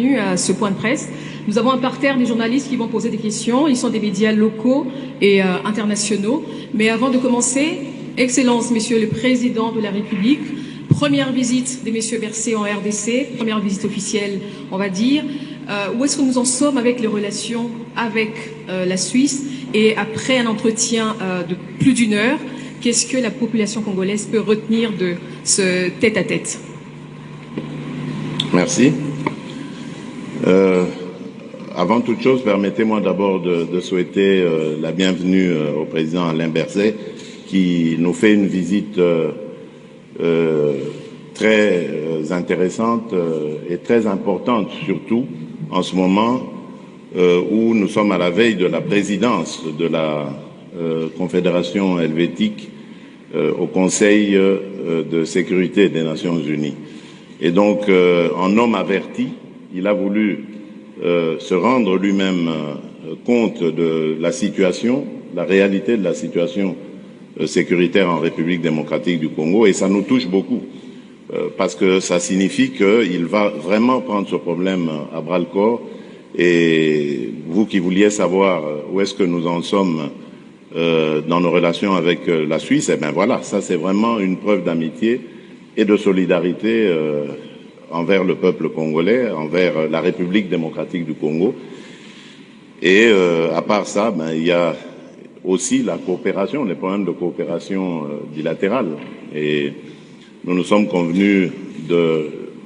bienvenue à ce point de presse. Nous avons un parterre des journalistes qui vont poser des questions. Ils sont des médias locaux et internationaux. Mais avant de commencer, Excellence, Monsieur le Président de la République, première visite de Monsieur Berset en RDC, première visite officielle, on va dire. Où est-ce que nous en sommes avec les relations avec la Suisse? Et après un entretien de plus d'1 heure, qu'est-ce que la population congolaise peut retenir de ce tête-à-tête? Merci. Avant toute chose, permettez-moi d'abord de souhaiter la bienvenue au président Alain Berset, qui nous fait une visite très intéressante et très importante, surtout en ce moment où nous sommes à la veille de la présidence de la Confédération helvétique au Conseil de sécurité des Nations Unies. Et donc, en homme averti, il a voulu se rendre lui-même compte de la situation, la réalité de la situation sécuritaire en République démocratique du Congo, et ça nous touche beaucoup, parce que ça signifie qu'il va vraiment prendre ce problème à bras-le-corps. Et vous qui vouliez savoir où est-ce que nous en sommes dans nos relations avec la Suisse, eh bien voilà, ça c'est vraiment une preuve d'amitié et de solidarité envers le peuple congolais, envers la République démocratique du Congo. Et à part ça, il y a aussi la coopération, les problèmes de coopération bilatérale. Et nous nous sommes convenus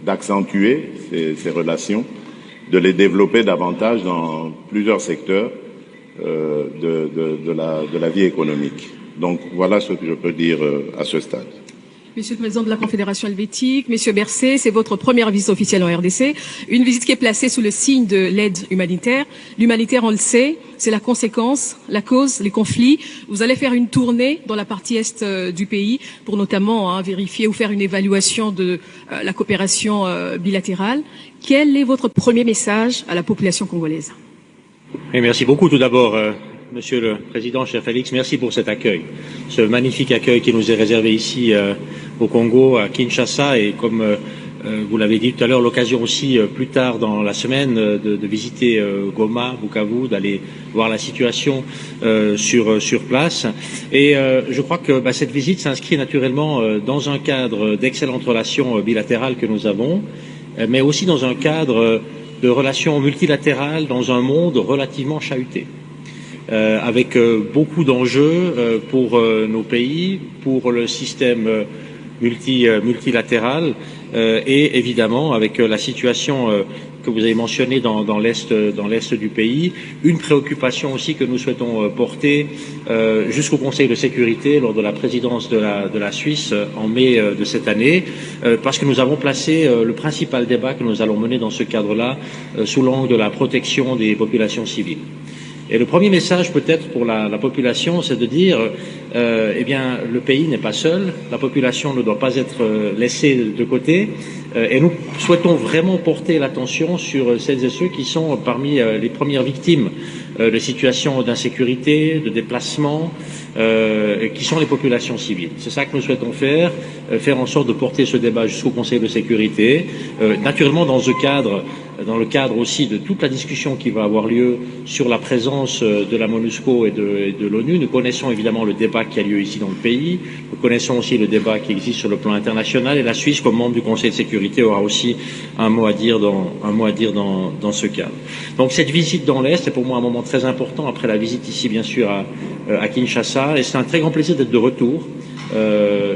d'accentuer ces relations, de les développer davantage dans plusieurs secteurs de la vie économique. Donc voilà ce que je peux dire à ce stade. Monsieur le Président de la Confédération helvétique, Monsieur Berset, c'est votre première visite officielle en RDC, une visite qui est placée sous le signe de l'aide humanitaire. L'humanitaire, on le sait, c'est la conséquence, la cause, les conflits. Vous allez faire une tournée dans la partie est du pays pour notamment vérifier ou faire une évaluation de la coopération bilatérale. Quel est votre premier message à la population congolaise? Et merci beaucoup tout d'abord. Monsieur le Président, cher Félix, merci pour cet accueil, ce magnifique accueil qui nous est réservé ici au Congo, à Kinshasa, et comme vous l'avez dit tout à l'heure, l'occasion aussi plus tard dans la semaine de visiter Goma, Bukavu, d'aller voir la situation sur place. Et je crois que cette visite s'inscrit naturellement dans un cadre d'excellentes relations bilatérales que nous avons, mais aussi dans un cadre de relations multilatérales dans un monde relativement chahuté. Avec beaucoup d'enjeux pour nos pays, pour le système multilatéral et évidemment avec la situation que vous avez mentionnée dans l'est du pays, une préoccupation aussi que nous souhaitons porter jusqu'au Conseil de sécurité lors de la présidence de la Suisse en mai de cette année, parce que nous avons placé le principal débat que nous allons mener dans ce cadre-là sous l'angle de la protection des populations civiles. Et le premier message peut-être pour la population, c'est de dire, eh bien, le pays n'est pas seul, la population ne doit pas être laissée de côté, et nous souhaitons vraiment porter l'attention sur celles et ceux qui sont parmi les premières victimes de situations d'insécurité, de déplacement, qui sont les populations civiles. C'est ça que nous souhaitons faire en sorte de porter ce débat jusqu'au Conseil de sécurité, naturellement dans le cadre aussi de toute la discussion qui va avoir lieu sur la présence de la MONUSCO et de l'ONU. Nous connaissons évidemment le débat qui a lieu ici dans le pays, nous connaissons aussi le débat qui existe sur le plan international, et la Suisse, comme membre du Conseil de sécurité, aura aussi un mot à dire dans ce cadre. Donc cette visite dans l'Est est pour moi un moment très important, après la visite ici bien sûr à Kinshasa, et c'est un très grand plaisir d'être de retour.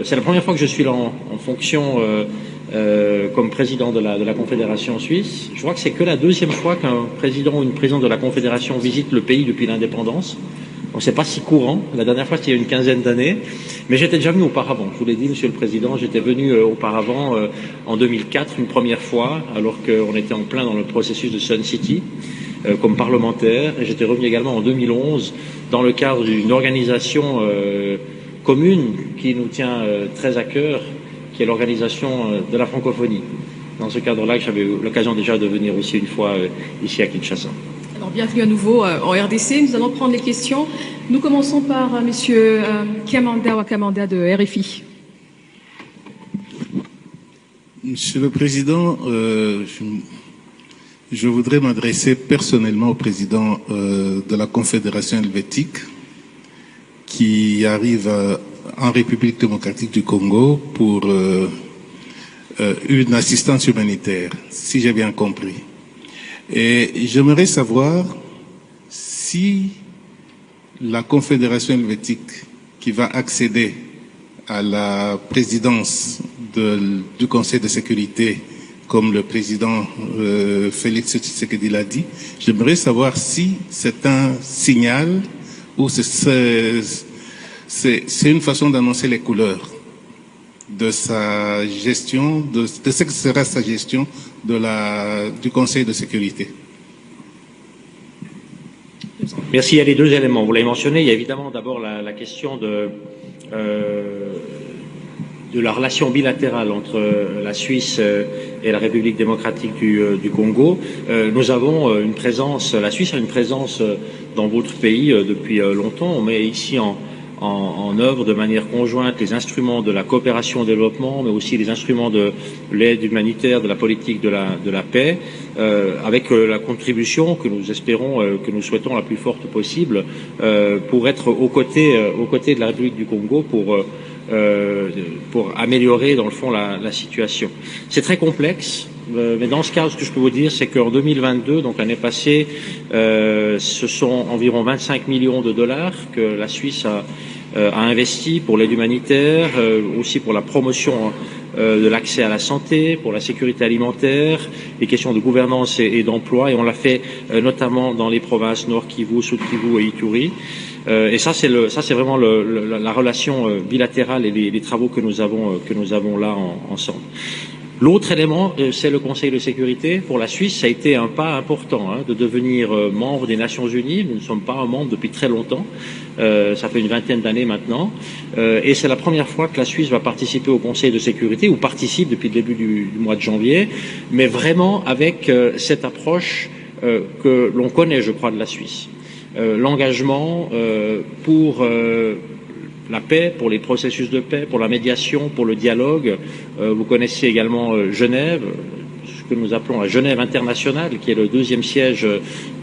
C'est la première fois que je suis là en fonction comme président de la Confédération suisse. Je crois que c'est que la deuxième fois qu'un président ou une présidente de la Confédération visite le pays depuis l'indépendance. Donc c'est pas si courant. La dernière fois c'était il y a une quinzaine d'années, mais j'étais déjà venu auparavant. Je vous l'ai dit, Monsieur le Président, j'étais venu auparavant en 2004 une première fois, alors qu'on était en plein dans le processus de Sun City comme parlementaire, et j'étais revenu également en 2011 dans le cadre d'une organisation commune qui nous tient très à cœur, qui est l'organisation de la francophonie. Dans ce cadre-là, j'avais eu l'occasion déjà de venir aussi une fois ici à Kinshasa. Alors, bienvenue à nouveau en RDC. Nous allons prendre les questions. Nous commençons par Monsieur Kiamanda Wakamanda de RFI. Monsieur le Président, Je voudrais m'adresser personnellement au président de la Confédération helvétique qui arrive en République démocratique du Congo pour une assistance humanitaire, si j'ai bien compris. Et j'aimerais savoir si la Confédération helvétique qui va accéder à la présidence du Conseil de sécurité, comme le président Félix Tshisekedi l'a dit, j'aimerais savoir si c'est un signal ou c'est une façon d'annoncer les couleurs de sa gestion, de ce que sera sa gestion du Conseil de sécurité. Merci. Il y a les deux éléments. Vous l'avez mentionné. Il y a évidemment d'abord la question de la relation bilatérale entre la Suisse et la République démocratique du Congo. Nous avons une présence, la Suisse a une présence dans votre pays depuis longtemps. On met ici en œuvre de manière conjointe les instruments de la coopération au développement, mais aussi les instruments de l'aide humanitaire, de la politique de la paix, avec la contribution que nous espérons, que nous souhaitons la plus forte possible, pour être aux côtés de la République du Congo pour améliorer dans le fond la situation. C'est très complexe, mais dans ce cas, ce que je peux vous dire, c'est qu'en 2022, donc l'année passée, ce sont environ 25 millions de dollars que la Suisse a investi pour l'aide humanitaire, aussi pour la promotion de l'accès à la santé, pour la sécurité alimentaire, les questions de gouvernance et d'emploi, et on l'a fait notamment dans les provinces Nord Kivu, Sud Kivu et Ituri. Et ça, c'est vraiment la relation bilatérale et les travaux que nous avons là ensemble. L'autre élément, c'est le Conseil de sécurité. Pour la Suisse, ça a été un pas important de devenir membre des Nations Unies. Nous ne sommes pas un membre depuis très longtemps. Ça fait une vingtaine d'années maintenant. Et c'est la première fois que la Suisse va participer au Conseil de sécurité, ou participe depuis le début du mois de janvier, mais vraiment avec cette approche que l'on connaît, je crois, de la Suisse. L'engagement pour la paix, pour les processus de paix, pour la médiation, pour le dialogue. Vous connaissez également Genève, ce que nous appelons la Genève internationale, qui est le deuxième siège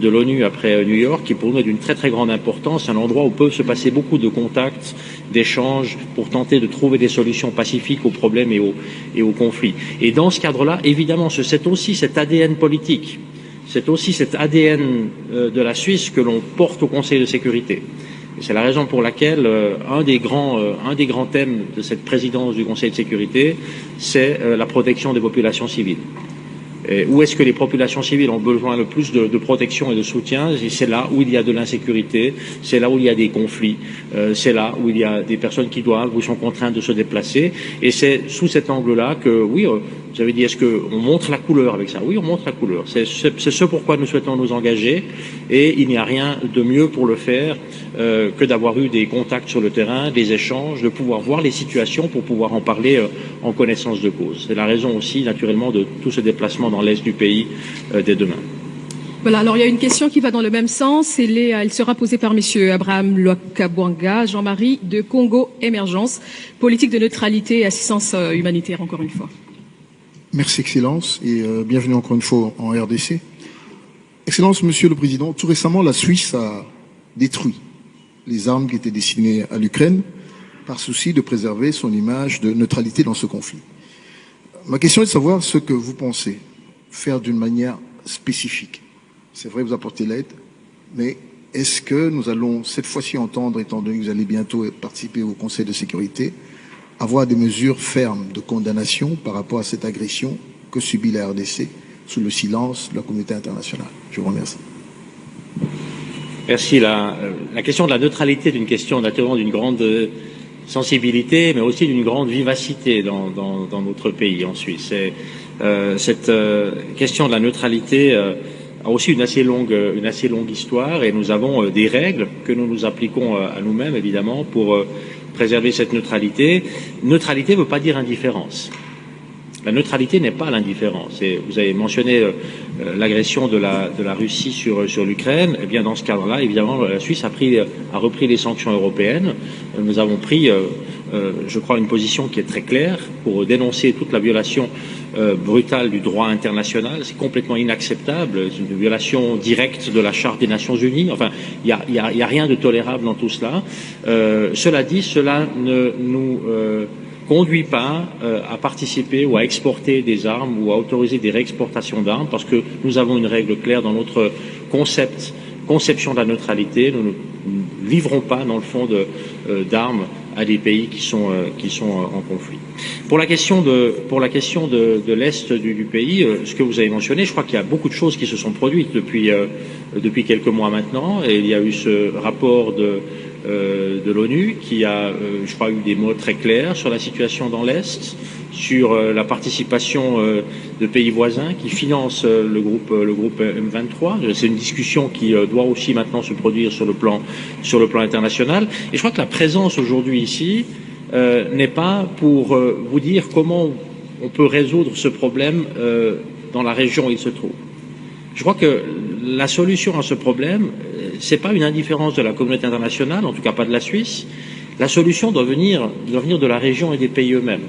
de l'ONU après New York, qui pour nous est d'une très très grande importance, un endroit où peuvent se passer beaucoup de contacts, d'échanges, pour tenter de trouver des solutions pacifiques aux problèmes et aux conflits. Et dans ce cadre-là, évidemment, c'est aussi cet ADN politique, c'est aussi cet ADN de la Suisse que l'on porte au Conseil de sécurité. C'est la raison pour laquelle un des grands thèmes de cette présidence du Conseil de sécurité, c'est la protection des populations civiles. Où est-ce que les populations civiles ont besoin le plus de protection et de soutien? C'est là où il y a de l'insécurité, c'est là où il y a des conflits, c'est là où il y a des personnes qui doivent ou sont contraintes de se déplacer. Et c'est sous cet angle-là que, oui, vous avez dit, est-ce qu'on montre la couleur avec ça? Oui, on montre la couleur. C'est ce pourquoi nous souhaitons nous engager. Et il n'y a rien de mieux pour le faire que d'avoir eu des contacts sur le terrain, des échanges, de pouvoir voir les situations pour pouvoir en parler en connaissance de cause. C'est la raison aussi, naturellement, de tout ce déplacement dans l'est du pays dès demain. Voilà, alors il y a une question qui va dans le même sens. Elle sera posée par Monsieur Abraham Lwakabwanga, Jean-Marie de Congo Émergence, politique de neutralité et assistance humanitaire, encore une fois. Merci, Excellence, et bienvenue encore une fois en RDC. Excellence, Monsieur le Président, tout récemment, la Suisse a détruit les armes qui étaient destinées à l'Ukraine par souci de préserver son image de neutralité dans ce conflit. Ma question est de savoir ce que vous pensez faire d'une manière spécifique. C'est vrai, vous apportez l'aide, mais est-ce que nous allons cette fois-ci entendre, étant donné que vous allez bientôt participer au Conseil de sécurité, avoir des mesures fermes de condamnation par rapport à cette agression que subit la RDC sous le silence de la communauté internationale? Je vous remercie. Merci. La question de la neutralité est une question naturellement d'une grande sensibilité, mais aussi d'une grande vivacité dans notre pays en Suisse. Cette question de la neutralité a aussi une assez longue histoire, et nous avons des règles que nous nous appliquons à nous-mêmes, évidemment, pour préserver cette neutralité. Neutralité ne veut pas dire indifférence. La neutralité n'est pas l'indifférence. Et vous avez mentionné l'agression de la Russie sur l'Ukraine. Eh bien, dans ce cadre-là, évidemment, la Suisse a repris les sanctions européennes. Nous avons pris je crois, une position qui est très claire pour dénoncer toute la violation brutale du droit international. C'est complètement inacceptable. C'est une violation directe de la Charte des Nations Unies. Enfin, il y a rien de tolérable dans tout cela. Cela dit, cela ne nous conduit pas à participer ou à exporter des armes ou à autoriser des réexportations d'armes, parce que nous avons une règle claire dans notre conception de la neutralité. Nous ne livrons pas, dans le fond, d'armes à des pays qui sont en conflit. Pour la question de l'est du pays, ce que vous avez mentionné, je crois qu'il y a beaucoup de choses qui se sont produites depuis quelques mois maintenant. Et il y a eu ce rapport de l'ONU qui a, je crois, eu des mots très clairs sur la situation dans l'est, sur la participation de pays voisins qui financent le groupe M23. C'est une discussion qui doit aussi maintenant se produire sur le plan international. Et je crois que la présence aujourd'hui ici n'est pas pour vous dire comment on peut résoudre ce problème dans la région où il se trouve. Je crois que la solution à ce problème, c'est pas une indifférence de la communauté internationale, en tout cas pas de la Suisse. La solution doit venir de la région et des pays eux-mêmes.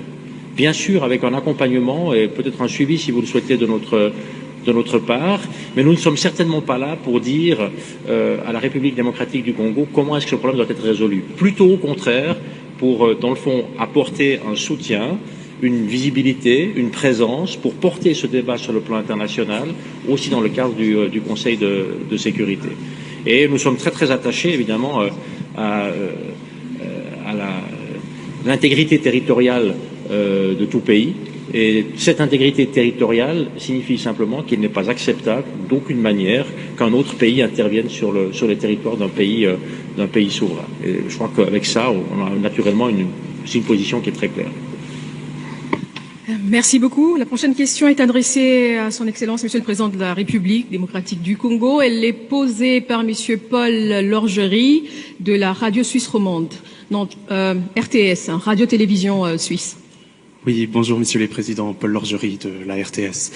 Bien sûr, avec un accompagnement et peut-être un suivi, si vous le souhaitez, de notre part, mais nous ne sommes certainement pas là pour dire à la République démocratique du Congo comment est-ce que ce problème doit être résolu. Plutôt au contraire, pour, dans le fond, apporter un soutien, une visibilité, une présence, pour porter ce débat sur le plan international, aussi dans le cadre du Conseil de sécurité. Et nous sommes très très attachés, évidemment, à l'intégrité territoriale de tout pays. Et cette intégrité territoriale signifie simplement qu'il n'est pas acceptable d'aucune manière qu'un autre pays intervienne sur les territoires d'un pays souverain. Et je crois qu'avec ça, on a naturellement une position qui est très claire. Merci beaucoup. La prochaine question est adressée à Son Excellence, Monsieur le Président de la République démocratique du Congo. Elle est posée par Monsieur Paul Lorgerie de la radio suisse romande, non, RTS, radio-télévision suisse. Oui, bonjour Monsieur le Président, Paul Lorgerie de la RTS.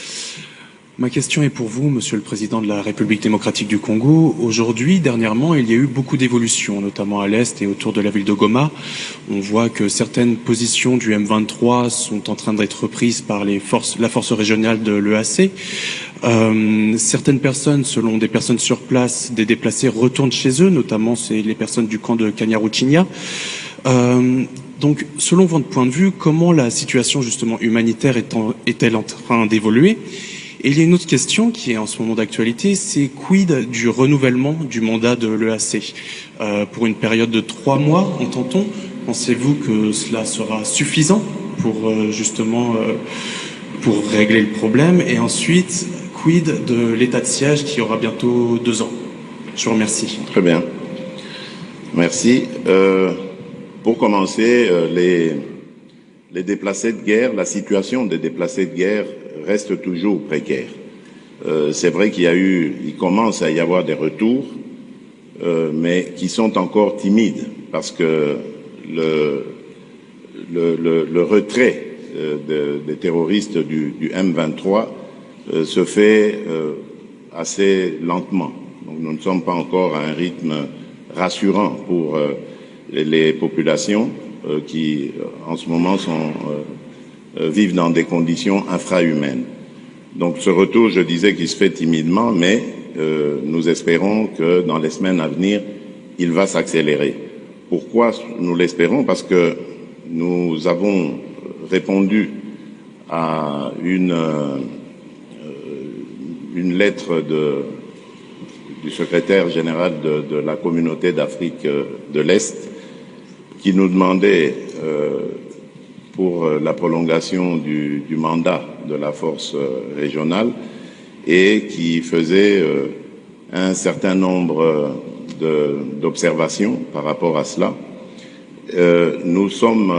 Ma question est pour vous, Monsieur le Président de la République démocratique du Congo. Aujourd'hui, dernièrement, il y a eu beaucoup d'évolutions, notamment à l'est et autour de la ville de Goma. On voit que certaines positions du M23 sont en train d'être reprises par la force régionale de l'EAC. Certaines personnes, selon des personnes sur place, des déplacés, retournent chez eux, notamment c'est les personnes du camp de Kanyaruchinya. Donc, selon votre point de vue, comment la situation justement humanitaire est-elle en train d'évoluer ? Et il y a une autre question qui est en ce moment d'actualité, c'est quid du renouvellement du mandat de l'EAC pour une période de 3 mois, entend-on. Pensez-vous que cela sera suffisant pour justement pour régler le problème? Et ensuite, quid de l'état de siège qui aura bientôt 2 ans? Je vous remercie. Très bien. Merci. Pour commencer, les déplacés de guerre, la situation des déplacés de guerre reste toujours précaire. C'est vrai il commence à y avoir des retours, mais qui sont encore timides parce que le retrait des terroristes du M23 se fait assez lentement. Donc nous ne sommes pas encore à un rythme rassurant pour les populations qui en ce moment vivent dans des conditions infrahumaines. Donc ce retour, je disais qu'il se fait timidement, mais nous espérons que dans les semaines à venir, il va s'accélérer. Pourquoi nous l'espérons? Parce que nous avons répondu à une lettre du secrétaire général de la communauté d'Afrique de l'Est qui nous demandait pour la prolongation du mandat de la force régionale et qui faisait un certain nombre d'observations par rapport à cela. Nous sommes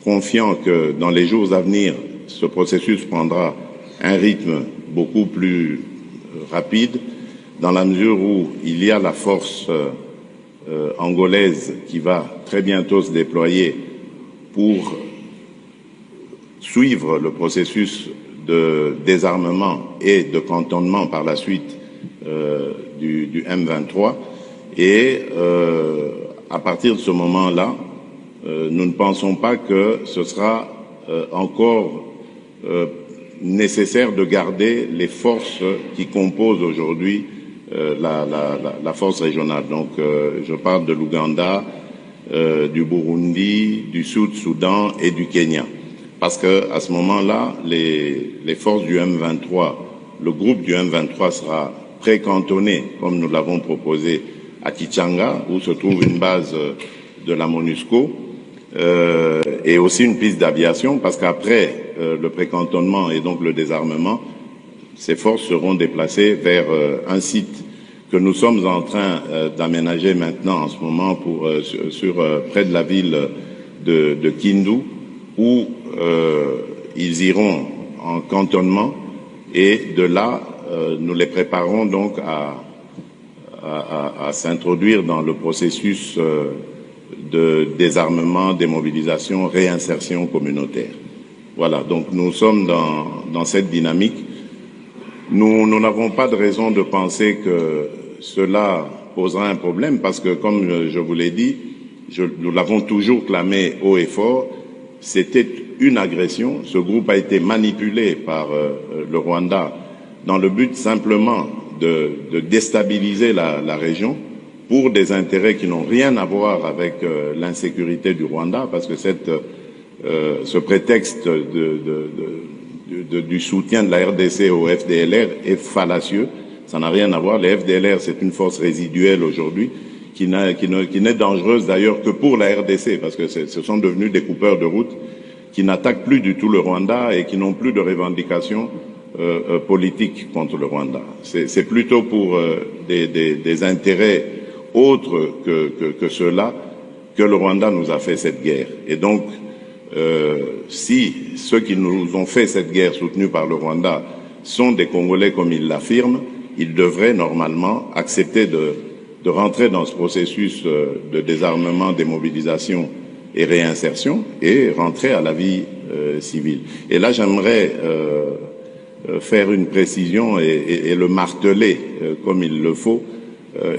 confiants que dans les jours à venir, ce processus prendra un rythme beaucoup plus rapide dans la mesure où il y a la force angolaise qui va très bientôt se déployer pour suivre le processus de désarmement et de cantonnement par la suite du M23 et à partir de ce moment-là, nous ne pensons pas que ce sera encore nécessaire de garder les forces qui composent aujourd'hui la force régionale. Donc, je parle de l'Ouganda, du Burundi, du Sud-Soudan et du Kenya. Parce que à ce moment-là, les forces du M23, le groupe du M23 sera précantonné, comme nous l'avons proposé, à Kichanga, où se trouve une base de la MONUSCO, et aussi une piste d'aviation, parce qu'après le précantonnement et donc le désarmement, ces forces seront déplacées vers un site que nous sommes en train d'aménager maintenant en ce moment près de la ville de Kindu, où ils iront en cantonnement, et de là, nous les préparons donc à s'introduire dans le processus de désarmement, démobilisation, réinsertion communautaire. Voilà, donc nous sommes dans cette dynamique. Nous n'avons pas de raison de penser que cela posera un problème, parce que, comme je vous l'ai dit, nous l'avons toujours clamé haut et fort, c'était une agression. Ce groupe a été manipulé par le Rwanda dans le but simplement de déstabiliser la région pour des intérêts qui n'ont rien à voir avec l'insécurité du Rwanda, parce que ce prétexte du soutien de la RDC au FDLR est fallacieux. Ça n'a rien à voir. Le FDLR, c'est une force résiduelle aujourd'hui qui n'est dangereuse d'ailleurs que pour la RDC, parce que ce sont devenus des coupeurs de route qui n'attaquent plus du tout le Rwanda et qui n'ont plus de revendications politiques contre le Rwanda. C'est plutôt pour des intérêts autres que ceux-là que le Rwanda nous a fait cette guerre. Et donc, si ceux qui nous ont fait cette guerre soutenue par le Rwanda sont des Congolais comme ils l'affirment, ils devraient normalement accepter de rentrer dans ce processus de désarmement, démobilisation et réinsertion, et rentrer à la vie civile. Et là, j'aimerais faire une précision et le marteler comme il le faut.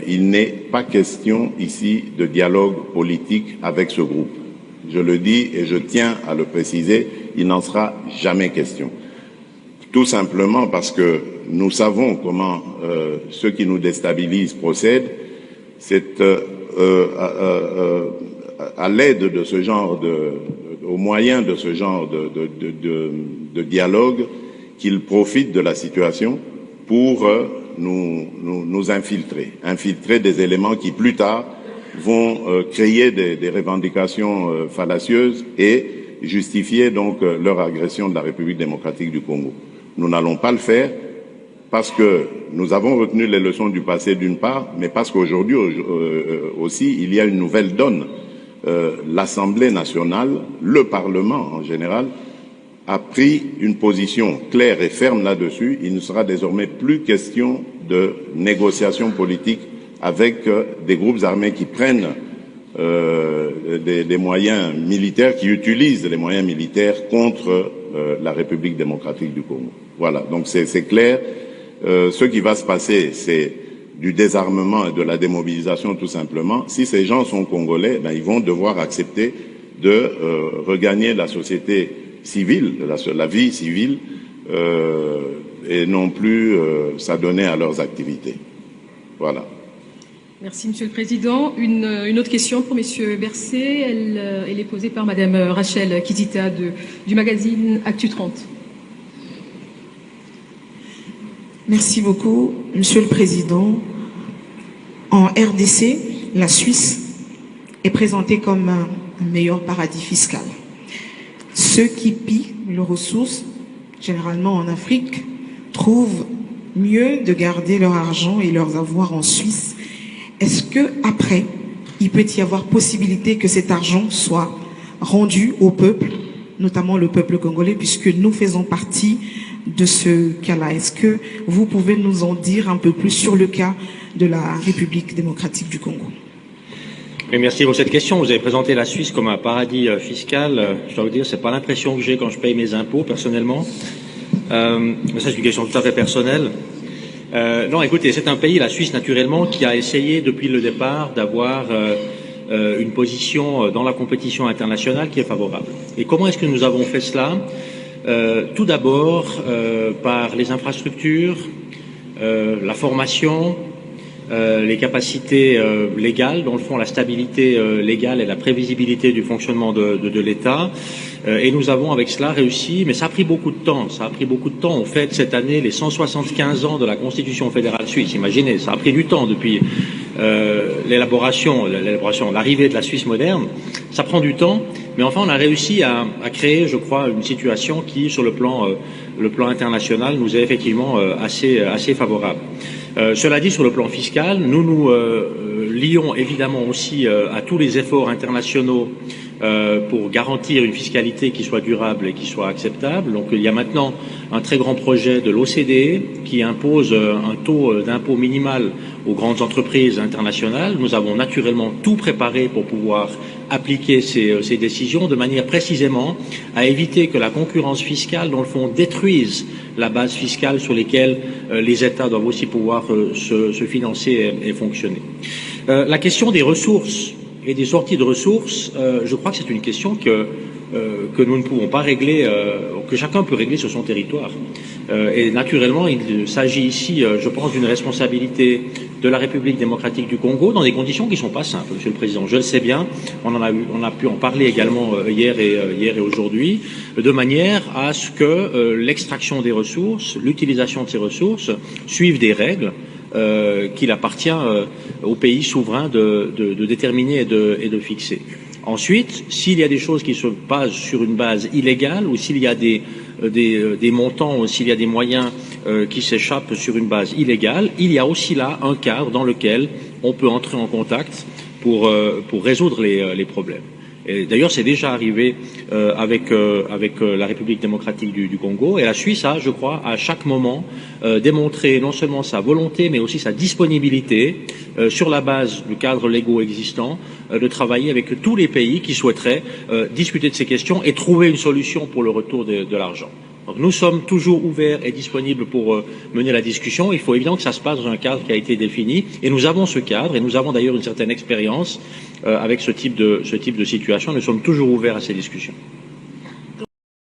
Il n'est pas question ici de dialogue politique avec ce groupe. Je le dis et je tiens à le préciser, il n'en sera jamais question. Tout simplement parce que nous savons comment ceux qui nous déstabilisent procèdent. C'est à l'aide de ce genre au moyen de ce genre de dialogue qu'ils profitent de la situation pour nous infiltrer des éléments qui plus tard vont créer des revendications fallacieuses et justifier donc leur agression de la République démocratique du Congo. Nous n'allons pas le faire parce que nous avons retenu les leçons du passé d'une part, mais parce qu'aujourd'hui aussi il y a une nouvelle donne. L'Assemblée nationale, le Parlement en général, a pris une position claire et ferme là-dessus. Il ne sera désormais plus question de négociations politiques avec des groupes armés qui prennent des moyens militaires, qui utilisent les moyens militaires contre la République démocratique du Congo. Voilà, donc c'est clair. Ce qui va se passer, c'est du désarmement et de la démobilisation tout simplement. Si ces gens sont congolais, ils vont devoir accepter de regagner la société civile, la vie civile, et non plus s'adonner à leurs activités. Voilà. Merci, Monsieur le Président. Une autre question pour Monsieur Bercé. Elle est posée par Madame Rachel Kizita du magazine Actu 30. Merci beaucoup, Monsieur le Président. En RDC, la Suisse est présentée comme un meilleur paradis fiscal. Ceux qui pillent leurs ressources, généralement en Afrique, trouvent mieux de garder leur argent et leurs avoirs en Suisse. Est-ce que après, il peut y avoir possibilité que cet argent soit rendu au peuple, notamment le peuple congolais, puisque nous faisons partie de ce cas-là? Est-ce que vous pouvez nous en dire un peu plus sur le cas de la République démocratique du Congo? Oui, merci pour cette question. Vous avez présenté la Suisse comme un paradis fiscal. Je dois vous dire, c'est pas l'impression que j'ai quand je paye mes impôts, personnellement. Mais ça, c'est une question tout à fait personnelle. Non, écoutez, c'est un pays, la Suisse, naturellement, qui a essayé depuis le départ d'avoir une position dans la compétition internationale qui est favorable. Et comment est-ce que nous avons fait cela? Tout d'abord par les infrastructures, la formation, les capacités légales, dans le fond la stabilité légale et la prévisibilité du fonctionnement de l'État. Et nous avons avec cela réussi, mais ça a pris beaucoup de temps. Ça a pris beaucoup de temps. On fête cette année les 175 ans de la Constitution fédérale suisse. Imaginez, ça a pris du temps depuis l'arrivée de la Suisse moderne. Ça prend du temps, mais enfin on a réussi à créer, je crois, une situation qui, sur le plan international, nous est effectivement assez favorable. Cela dit, sur le plan fiscal, nous nous lions évidemment aussi à tous les efforts internationaux pour garantir une fiscalité qui soit durable et qui soit acceptable. Donc il y a maintenant un très grand projet de l'OCDE qui impose un taux d'impôt minimal aux grandes entreprises internationales. Nous avons naturellement tout préparé pour pouvoir appliquer ces décisions de manière précisément à éviter que la concurrence fiscale, dans le fond, détruise la base fiscale sur laquelle les États doivent aussi pouvoir se financer et fonctionner. La question des ressources et des sorties de ressources, je crois que c'est une question que nous ne pouvons pas régler, que chacun peut régler sur son territoire. Et naturellement, il s'agit ici, je pense, d'une responsabilité de la République démocratique du Congo dans des conditions qui ne sont pas simples, Monsieur le Président. Je le sais bien, on a pu en parler également hier et aujourd'hui, de manière à ce que l'extraction des ressources, l'utilisation de ces ressources suivent des règles qu'il appartient aux pays souverains de déterminer et de fixer. Ensuite, s'il y a des choses qui se basent sur une base illégale ou s'il y a des montants ou s'il y a des moyens qui s'échappent sur une base illégale, il y a aussi là un cadre dans lequel on peut entrer en contact pour résoudre les problèmes. Et d'ailleurs, c'est déjà arrivé avec la République démocratique du Congo. Et la Suisse a, je crois, à chaque moment démontré non seulement sa volonté, mais aussi sa disponibilité, sur la base du cadre légaux existant, de travailler avec tous les pays qui souhaiteraient discuter de ces questions et trouver une solution pour le retour de l'argent. Donc, nous sommes toujours ouverts et disponibles pour mener la discussion. Il faut évidemment que ça se passe dans un cadre qui a été défini. Et nous avons ce cadre, et nous avons d'ailleurs une certaine expérience avec ce type de situation. Nous sommes toujours ouverts à ces discussions.